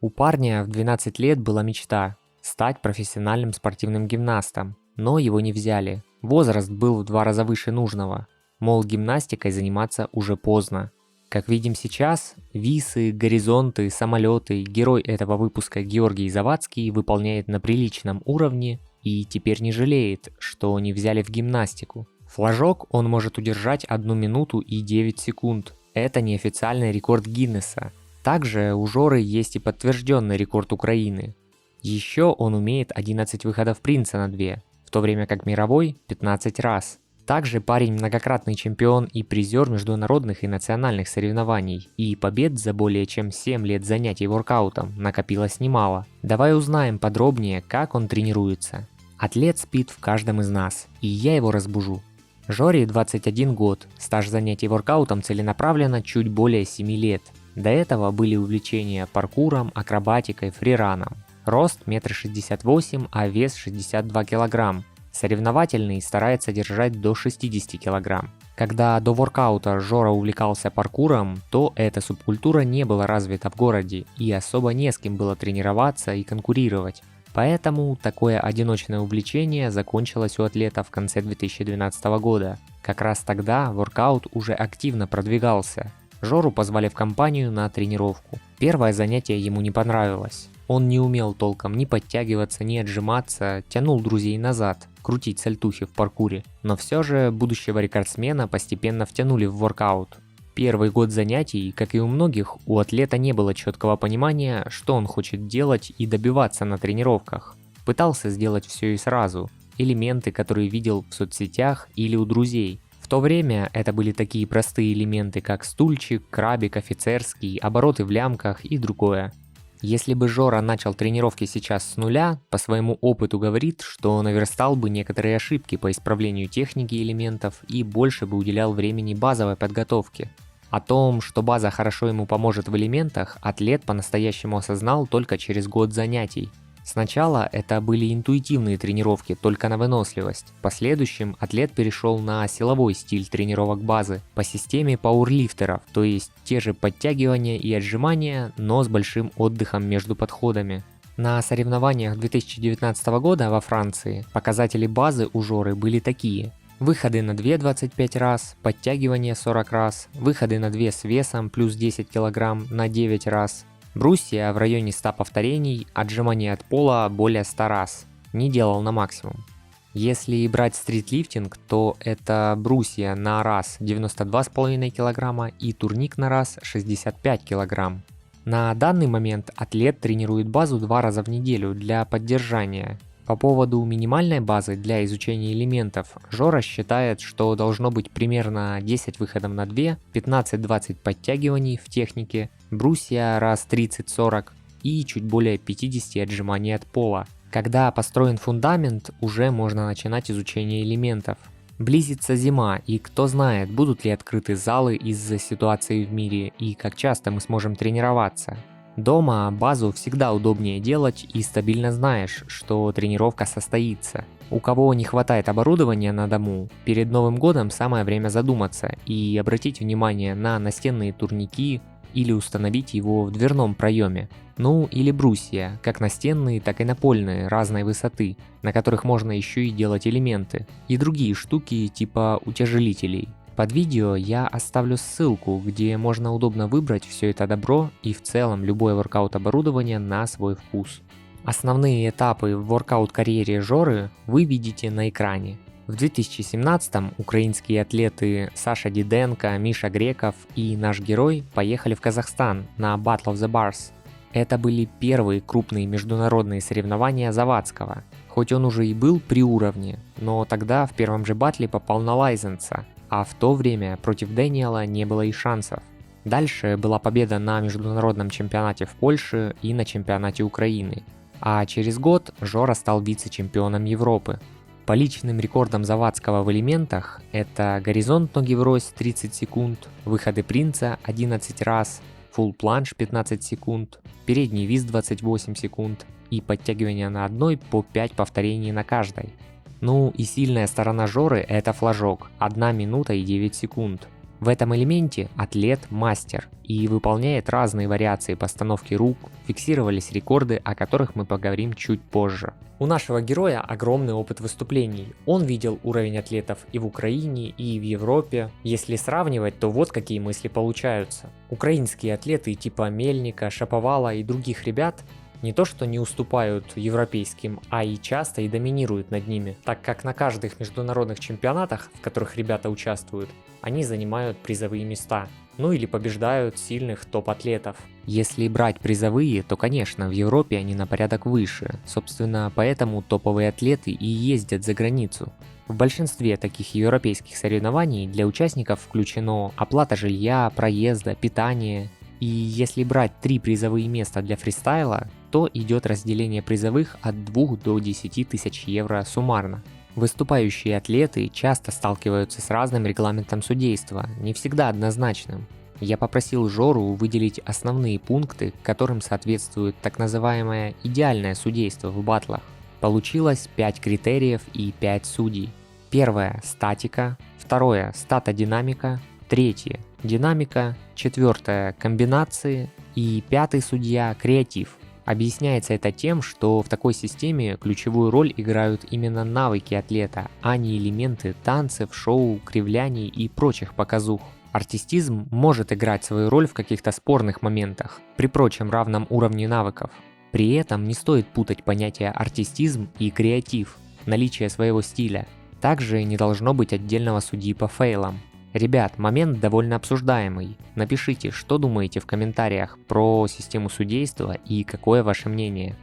У парня в 12 лет была мечта стать профессиональным спортивным гимнастом, но его не взяли. Возраст был в 2 раза выше нужного. Мол, гимнастикой заниматься уже поздно. Как видим сейчас, висы, горизонты, самолеты герой этого выпуска Георгий Завадский выполняет на приличном уровне и теперь не жалеет, что не взяли в гимнастику. Флажок он может удержать 1 минуту и 9 секунд. Это неофициальный рекорд Гиннесса. Также у Жоры есть и подтвержденный рекорд Украины. Еще он умеет 11 выходов принца на 2, в то время как мировой 15 раз. Также парень многократный чемпион и призер международных и национальных соревнований, и побед за более чем 7 лет занятий воркаутом накопилось немало. Давай узнаем подробнее, как он тренируется. Атлет спит в каждом из нас, и я его разбужу. Жоре 21 год, стаж занятий воркаутом целенаправленно чуть более 7 лет. До этого были увлечения паркуром, акробатикой, фрираном. Рост 1,68 м, а вес 62 кг. Соревновательный старается держать до 60 кг. Когда до воркаута Жора увлекался паркуром, то эта субкультура не была развита в городе и особо не с кем было тренироваться и конкурировать. Поэтому такое одиночное увлечение закончилось у атлета в конце 2012 года. Как раз тогда воркаут уже активно продвигался. Жору позвали в компанию на тренировку. Первое занятие ему не понравилось. Он не умел толком ни подтягиваться, ни отжиматься, тянул друзей назад, крутить сальтухи в паркуре. Но все же будущего рекордсмена постепенно втянули в воркаут. Первый год занятий, как и у многих, у атлета не было четкого понимания, что он хочет делать и добиваться на тренировках. Пытался сделать все и сразу. Элементы, которые видел в соцсетях или у друзей. В то время это были такие простые элементы, как стульчик, крабик, офицерский, обороты в лямках и другое. Если бы Жора начал тренировки сейчас с нуля, по своему опыту говорит, что наверстал бы некоторые ошибки по исправлению техники элементов и больше бы уделял времени базовой подготовке. О том, что база хорошо ему поможет в элементах, атлет по-настоящему осознал только через год занятий. Сначала это были интуитивные тренировки, только на выносливость. В последующем атлет перешел на силовой стиль тренировок базы по системе пауэрлифтеров, то есть те же подтягивания и отжимания, но с большим отдыхом между подходами. На соревнованиях 2019 года во Франции показатели базы у Жоры были такие. Выходы на 2 25 раз, подтягивания 40 раз, выходы на 2 с весом плюс 10 кг на 9 раз. Брусья в районе 100 повторений, отжимания от пола более 100 раз. Не делал на максимум. Если брать стритлифтинг, то это брусья на раз 92,5 кг и турник на раз 65 кг. На данный момент атлет тренирует базу 2 раза в неделю для поддержания. По поводу минимальной базы для изучения элементов, Жора считает, что должно быть примерно 10 выходов на 2, 15-20 подтягиваний в технике, брусья раз 30-40 и чуть более 50 отжиманий от пола. Когда построен фундамент, уже можно начинать изучение элементов. Близится зима, и кто знает, будут ли открыты залы из-за ситуации в мире и как часто мы сможем тренироваться. Дома базу всегда удобнее делать и стабильно знаешь, что тренировка состоится. У кого не хватает оборудования на дому, перед Новым годом самое время задуматься и обратить внимание на настенные турники или установить его в дверном проеме. Ну или брусья, как настенные, так и напольные разной высоты, на которых можно еще и делать элементы. И другие штуки типа утяжелителей. Под видео я оставлю ссылку, где можно удобно выбрать все это добро и в целом любое воркаут оборудование на свой вкус. Основные этапы в воркаут-карьере Жоры вы видите на экране. В 2017-м украинские атлеты Саша Диденко, Миша Греков и наш герой поехали в Казахстан на Battle of the Bars. Это были первые крупные международные соревнования Завадского. Хоть он уже и был при уровне, но тогда в первом же батле попал на Лайзенса. А в то время против Дэниела не было и шансов. Дальше была победа на международном чемпионате в Польше и на чемпионате Украины. А через год Жора стал вице-чемпионом Европы. По личным рекордам Завадского в элементах это горизонт ноги врозь 30 секунд, выходы принца 11 раз, фулл планж 15 секунд, передний виз 28 секунд и подтягивание на одной по 5 повторений на каждой. Ну и сильная сторона Жоры — это флажок 1 минута и 9 секунд. В этом элементе атлет мастер и выполняет разные вариации постановки рук, фиксировались рекорды, о которых мы поговорим чуть позже. У нашего героя огромный опыт выступлений. Он видел уровень атлетов и в Украине, и в Европе. Если сравнивать, то вот какие мысли получаются. Украинские атлеты типа Мельника, Шаповала и других ребят не то что не уступают европейским, а и часто и доминируют над ними, так как на каждых международных чемпионатах, в которых ребята участвуют, они занимают призовые места, ну или побеждают сильных топ-атлетов. Если брать призовые, то, конечно, в Европе они на порядок выше, собственно, поэтому топовые атлеты и ездят за границу. В большинстве таких европейских соревнований для участников включено оплата жилья, проезда, питания. И если брать 3 призовые места для фристайла, то идет разделение призовых от 2 до 10 тысяч евро суммарно. Выступающие атлеты часто сталкиваются с разным регламентом судейства, не всегда однозначным. Я попросил Жору выделить основные пункты, которым соответствует так называемое идеальное судейство в баттлах. Получилось 5 критериев и 5 судей. Первое – статика, второе – статодинамика, третье – динамика, четвертое – комбинации и пятый судья – креатив. Объясняется это тем, что в такой системе ключевую роль играют именно навыки атлета, а не элементы танцев, шоу, кривляний и прочих показух. Артистизм может играть свою роль в каких-то спорных моментах, при прочем равном уровне навыков. При этом не стоит путать понятия артистизм и креатив, наличие своего стиля. Также не должно быть отдельного судьи по фейлам. Ребят, момент довольно обсуждаемый. Напишите, что думаете в комментариях про систему судейства и какое ваше мнение.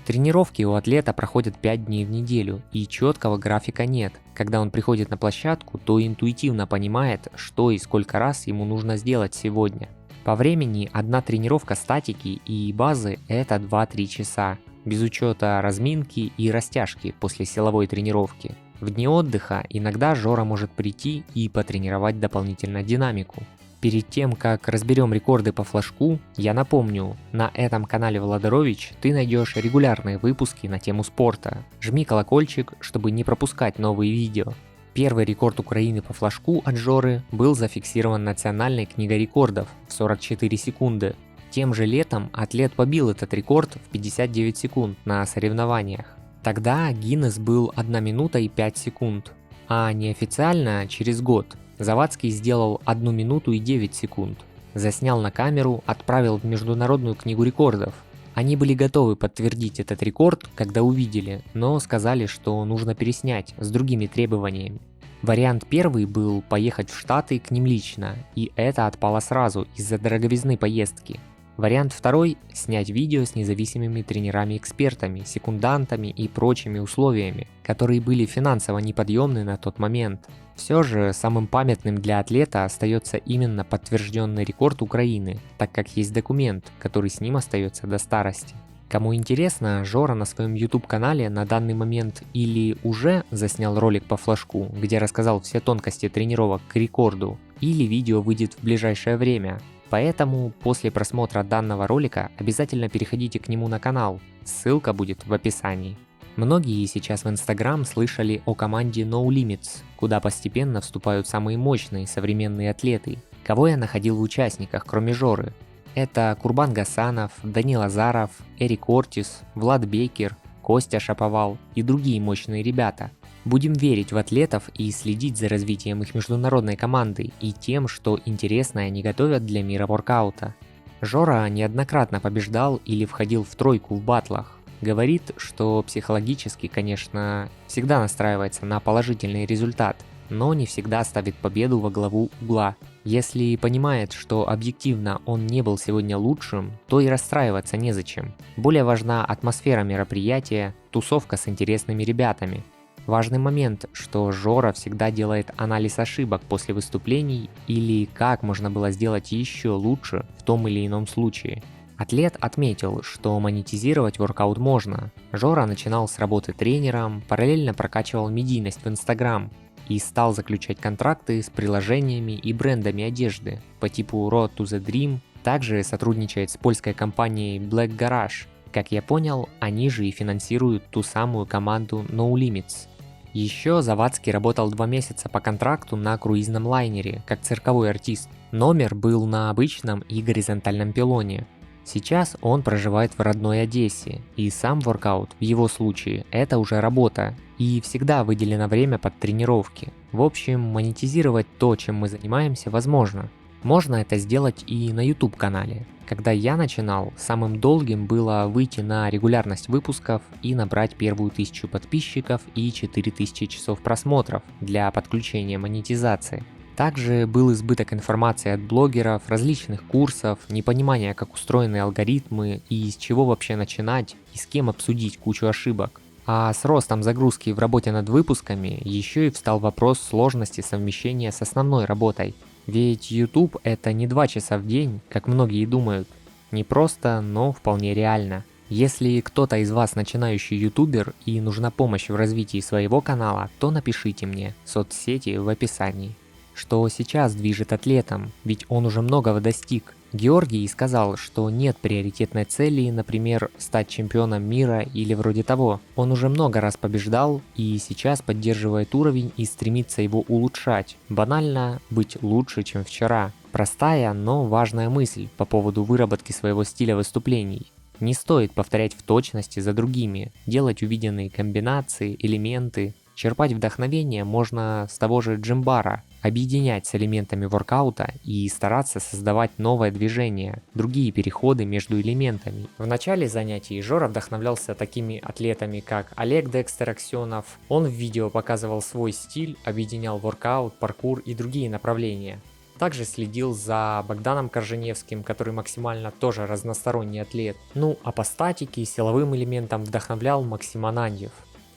Тренировки у атлета проходят 5 дней в неделю, и четкого графика нет. Когда он приходит на площадку, то интуитивно понимает, что и сколько раз ему нужно сделать сегодня. По времени одна тренировка статики и базы – это 2-3 часа, без учета разминки и растяжки после силовой тренировки. В дни отдыха иногда Жора может прийти и потренировать дополнительно динамику. Перед тем, как разберем рекорды по флажку, я напомню, на этом канале Владарович ты найдешь регулярные выпуски на тему спорта. Жми колокольчик, чтобы не пропускать новые видео. Первый рекорд Украины по флажку от Жоры был зафиксирован Национальной книгой рекордов в 44 секунды. Тем же летом атлет побил этот рекорд в 59 секунд на соревнованиях. Тогда Гиннес был 1 минута и 5 секунд, а неофициально через год Завадский сделал 1 минуту и 9 секунд. Заснял на камеру, отправил в Международную книгу рекордов. Они были готовы подтвердить этот рекорд, когда увидели, но сказали, что нужно переснять с другими требованиями. Вариант первый был поехать в Штаты к ним лично, и это отпало сразу из-за дороговизны поездки. Вариант второй – снять видео с независимыми тренерами-экспертами, секундантами и прочими условиями, которые были финансово неподъемны на тот момент. Все же самым памятным для атлета остается именно подтвержденный рекорд Украины, так как есть документ, который с ним остается до старости. Кому интересно, Жора на своем YouTube-канале на данный момент или уже заснял ролик по флажку, где рассказал все тонкости тренировок к рекорду, или видео выйдет в ближайшее время. Поэтому после просмотра данного ролика обязательно переходите к нему на канал, ссылка будет в описании. Многие сейчас в Instagram слышали о команде No Limits, куда постепенно вступают самые мощные современные атлеты, кого я находил в участниках, кроме Жоры. Это Курбан Гасанов, Данил Азаров, Эрик Ортис, Влад Бекер, Костя Шаповал и другие мощные ребята. Будем верить в атлетов и следить за развитием их международной команды и тем, что интересное они готовят для мира воркаута. Жора неоднократно побеждал или входил в тройку в баттлах. Говорит, что психологически, конечно, всегда настраивается на положительный результат, но не всегда ставит победу во главу угла. Если понимает, что объективно он не был сегодня лучшим, то и расстраиваться незачем. Более важна атмосфера мероприятия, тусовка с интересными ребятами. Важный момент, что Жора всегда делает анализ ошибок после выступлений или как можно было сделать еще лучше в том или ином случае. Атлет отметил, что монетизировать воркаут можно. Жора начинал с работы тренером, параллельно прокачивал медийность в Instagram и стал заключать контракты с приложениями и брендами одежды по типу Road to the Dream, также сотрудничает с польской компанией Black Garage. Как я понял, они же и финансируют ту самую команду No Limits. Еще Завадский работал 2 месяца по контракту на круизном лайнере, как цирковой артист. Номер был на обычном и горизонтальном пилоне. Сейчас он проживает в родной Одессе, и сам воркаут в его случае это уже работа, и всегда выделено время под тренировки. В общем, монетизировать то, чем мы занимаемся, возможно. Можно это сделать и на YouTube-канале. Когда я начинал, самым долгим было выйти на регулярность выпусков и набрать первую 1000 подписчиков и 4000 часов просмотров для подключения монетизации. Также был избыток информации от блогеров, различных курсов, непонимание, как устроены алгоритмы и с чего вообще начинать и с кем обсудить кучу ошибок. А с ростом загрузки в работе над выпусками еще и встал вопрос сложности совмещения с основной работой. Ведь YouTube это не 2 часа в день, как многие думают. Не просто, но вполне реально. Если кто-то из вас начинающий ютубер и нужна помощь в развитии своего канала, то напишите мне, соцсети в описании. Что сейчас движет атлетом, ведь он уже многого достиг. Георгий сказал, что нет приоритетной цели, например, стать чемпионом мира или вроде того. Он уже много раз побеждал и сейчас поддерживает уровень и стремится его улучшать. Банально быть лучше, чем вчера. Простая, но важная мысль по поводу выработки своего стиля выступлений. Не стоит повторять в точности за другими, делать увиденные комбинации, элементы. Черпать вдохновение можно с того же джимбара, объединять с элементами воркаута и стараться создавать новое движение, другие переходы между элементами. В начале занятий Жора вдохновлялся такими атлетами, как Олег Декстер Аксенов. Он в видео показывал свой стиль, объединял воркаут, паркур и другие направления. Также следил за Богданом Корженевским, который максимально тоже разносторонний атлет. Ну а по статике и силовым элементам вдохновлял Максим Ананьев.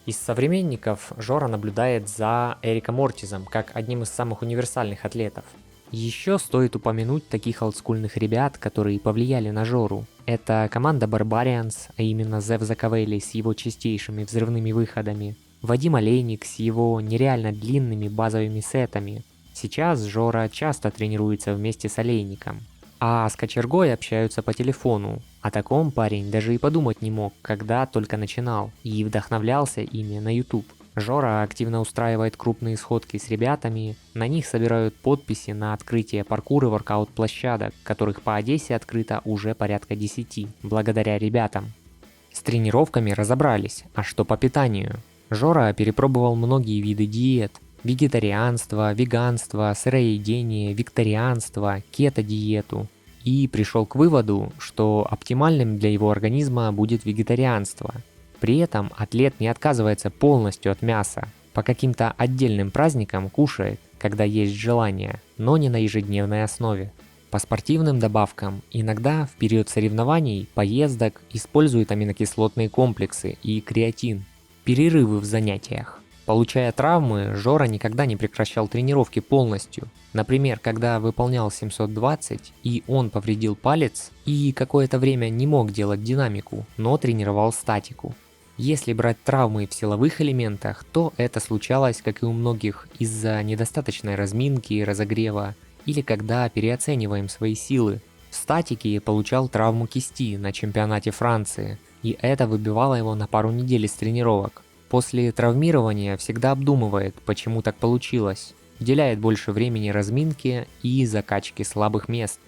Из современников Жора наблюдает за Эриком Ортизом, как одним из самых универсальных атлетов. Еще стоит упомянуть таких олдскульных ребят, которые повлияли на Жору. Это команда Barbarians, а именно Зев Заковели с его чистейшими взрывными выходами, Вадим Олейник с его нереально длинными базовыми сетами. Сейчас Жора часто тренируется вместе с Олейником. А с Кочергой общаются по телефону. О таком парень даже и подумать не мог, когда только начинал, и вдохновлялся ими на YouTube. Жора активно устраивает крупные сходки с ребятами, на них собирают подписи на открытие паркур и воркаут-площадок, которых по Одессе открыто уже порядка 10, благодаря ребятам. С тренировками разобрались, а что по питанию? Жора перепробовал многие виды диет. Вегетарианство, веганство, сыроедение, викторианство, кето-диету. И пришел к выводу, что оптимальным для его организма будет вегетарианство. При этом атлет не отказывается полностью от мяса. По каким-то отдельным праздникам кушает, когда есть желание, но не на ежедневной основе. По спортивным добавкам иногда в период соревнований, поездок используют аминокислотные комплексы и креатин. Перерывы в занятиях. Получая травмы, Жора никогда не прекращал тренировки полностью. Например, когда выполнял 720 и он повредил палец и какое-то время не мог делать динамику, но тренировал статику. Если брать травмы в силовых элементах, то это случалось, как и у многих, из-за недостаточной разминки, разогрева или когда переоцениваем свои силы. В статике получал травму кисти на чемпионате Франции, и это выбивало его на пару недель из тренировок. После травмирования всегда обдумывает, почему так получилось, уделяет больше времени разминке и закачке слабых мест.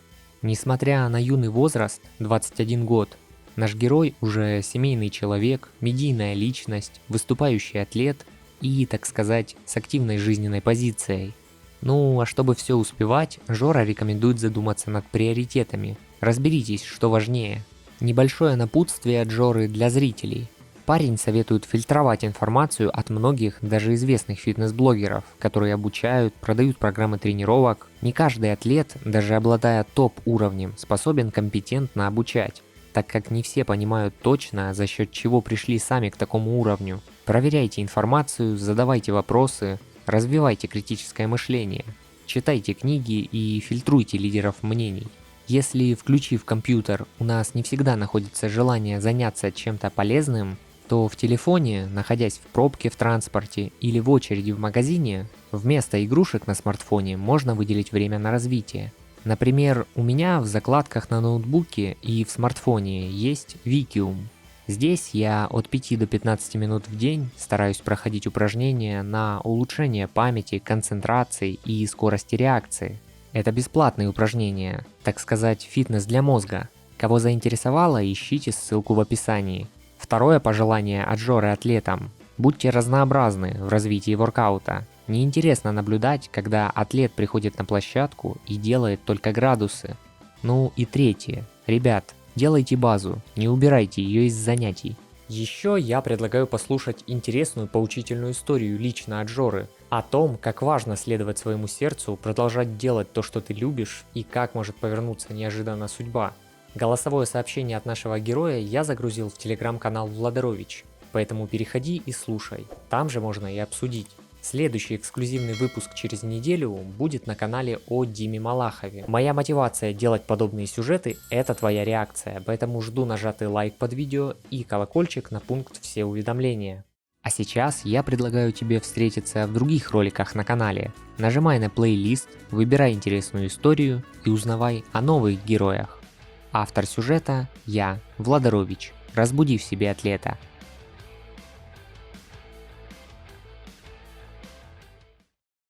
Несмотря на юный возраст, 21 год, наш герой уже семейный человек, медийная личность, выступающий атлет и, так сказать, с активной жизненной позицией. Ну а чтобы все успевать, Жора рекомендует задуматься над приоритетами. Разберитесь, что важнее. Небольшое напутствие от Жоры для зрителей. Парень советует фильтровать информацию от многих, даже известных фитнес-блогеров, которые обучают, продают программы тренировок. Не каждый атлет, даже обладая топ-уровнем, способен компетентно обучать, так как не все понимают точно, за счет чего пришли сами к такому уровню. Проверяйте информацию, задавайте вопросы, развивайте критическое мышление, читайте книги и фильтруйте лидеров мнений. Если, включив компьютер, у нас не всегда находится желание заняться чем-то полезным, то в телефоне, находясь в пробке в транспорте или в очереди в магазине, вместо игрушек на смартфоне можно выделить время на развитие. Например, у меня в закладках на ноутбуке и в смартфоне есть Викиум. Здесь я от 5 до 15 минут в день стараюсь проходить упражнения на улучшение памяти, концентрации и скорости реакции. Это бесплатные упражнения, так сказать, фитнес для мозга. Кого заинтересовало, ищите ссылку в описании. Второе пожелание от Жоры атлетам. Будьте разнообразны в развитии воркаута. Неинтересно наблюдать, когда атлет приходит на площадку и делает только градусы. Ну и третье. Ребят, делайте базу, не убирайте ее из занятий. Еще я предлагаю послушать интересную поучительную историю лично от Жоры о том, как важно следовать своему сердцу, продолжать делать то, что ты любишь, и как может повернуться неожиданно судьба. Голосовое сообщение от нашего героя я загрузил в телеграм-канал Владарович, поэтому переходи и слушай, там же можно и обсудить. Следующий эксклюзивный выпуск через неделю будет на канале о Диме Малахове. Моя мотивация делать подобные сюжеты – это твоя реакция, поэтому жду нажатый лайк под видео и колокольчик на пункт «Все уведомления». А сейчас я предлагаю тебе встретиться в других роликах на канале. Нажимай на плейлист, выбирай интересную историю и узнавай о новых героях. Автор сюжета – я, Владарович. Разбуди в себе атлета.